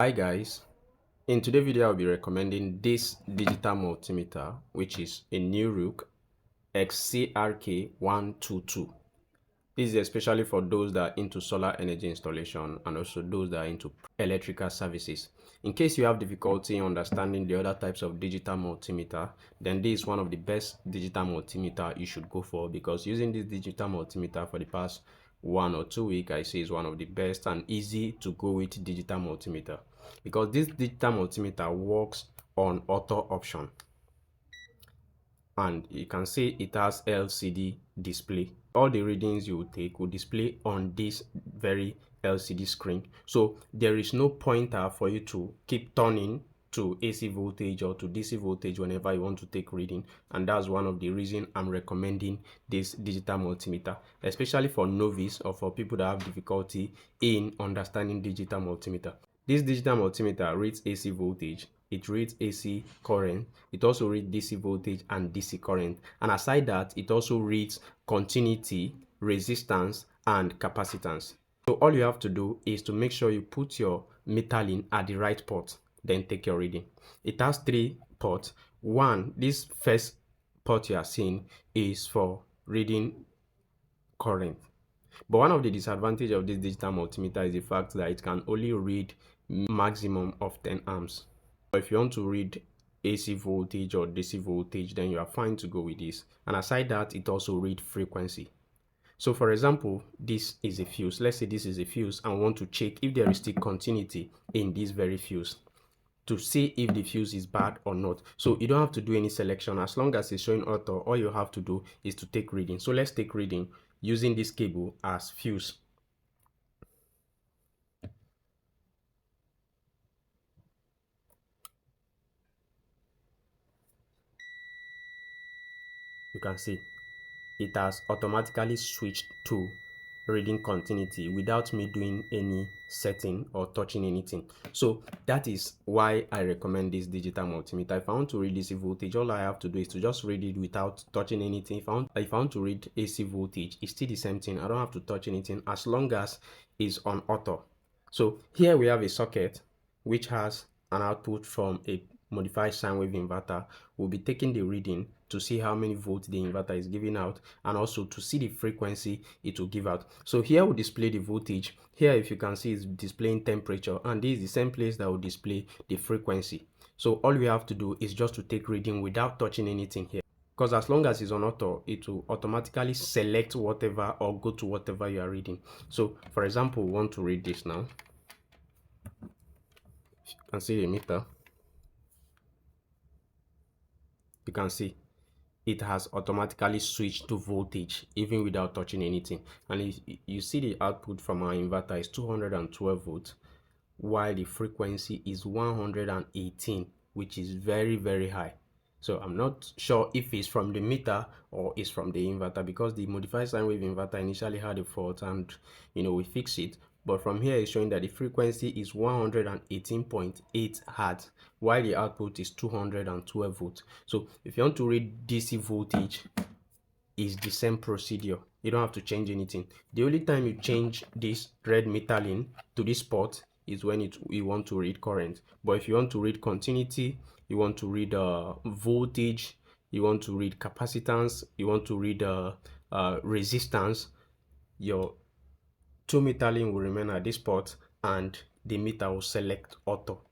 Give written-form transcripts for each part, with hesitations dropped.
Hi guys, in today's video I'll be recommending this digital multimeter, which is a newruike XCRK122. This is especially for those that are into solar energy installation and also those that are into electrical services. In case you have difficulty in understanding the other types of digital multimeter, then this is one of the best digital multimeter you should go for, because using this digital multimeter for the past 1 or 2 weeks, I say is one of the best and easy to go with digital multimeter, because this digital multimeter works on auto option, and you can see it has LCD display. All the readings you will take will display on this very LCD screen, so there is no pointer for you to keep turning to AC voltage or to DC voltage whenever you want to take reading. And that's one of the reasons I'm recommending this digital multimeter, especially for novice or for people that have difficulty in understanding digital multimeter. This digital multimeter reads AC voltage, it reads AC current, it also reads DC voltage and DC current, and aside that, it also reads continuity, resistance, and capacitance. So all you have to do is to make sure you put your metering at the right port, then take your reading. It has 3 ports. This first port you are seeing is for reading current. But one of the disadvantages of this digital multimeter is the fact that it can only read maximum of 10 amps. But if you want to read AC voltage or DC voltage, then you are fine to go with this. And aside that, it also reads frequency. So for example, this is a fuse. Let's say this is a fuse and we want to check if there is still continuity in this very fuse, to see if the fuse is bad or not. So you don't have to do any selection. As long as it's showing auto, all you have to do is to take reading. So let's take reading using this cable as fuse. You can see it has automatically switched to reading continuity without me doing any setting or touching anything. So that is why I recommend this digital multimeter. If I want to read DC voltage, all I have to do is to just read it without touching anything. If I want to read AC voltage, it's still the same thing. I don't have to touch anything as long as it's on auto. So here we have a socket which has an output from a modified sine wave inverter. We'll be taking the reading to see how many volts the inverter is giving out, and also to see the frequency it will give out. So here will display the voltage. Here, if you can see, it's displaying temperature, and this is the same place that will display the frequency. So all we have to do is just to take reading without touching anything here, because as long as it's on auto, it will automatically select whatever or go to whatever you are reading. So for example, we want to read this now. You can see the meter. You can see it has automatically switched to voltage even without touching anything. And you see the output from our inverter is 212 volts, while the frequency is 118, which is very high. So I'm not sure if it's from the meter or it's from the inverter, because the modified sine wave inverter initially had a fault and we fixed it. But from here it's showing that the frequency is 118.8 hertz, while the output is 212 volts. So if you want to read DC voltage, is the same procedure. You don't have to change anything. The only time you change this red metering to this port is when you want to read current. But if you want to read continuity, you want to read voltage, you want to read capacitance, you want to read resistance, your 2 metering will remain at this port and the meter will select auto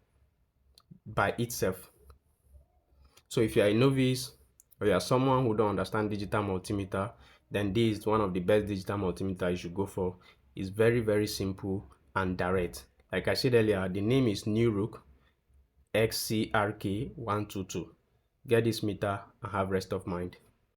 by itself. So if you are a novice or you are someone who don't understand digital multimeter, then this is one of the best digital multimeter you should go for. It's very simple and direct. Like I said earlier, the name is newruike XCRK122. Get this meter and have rest of mind.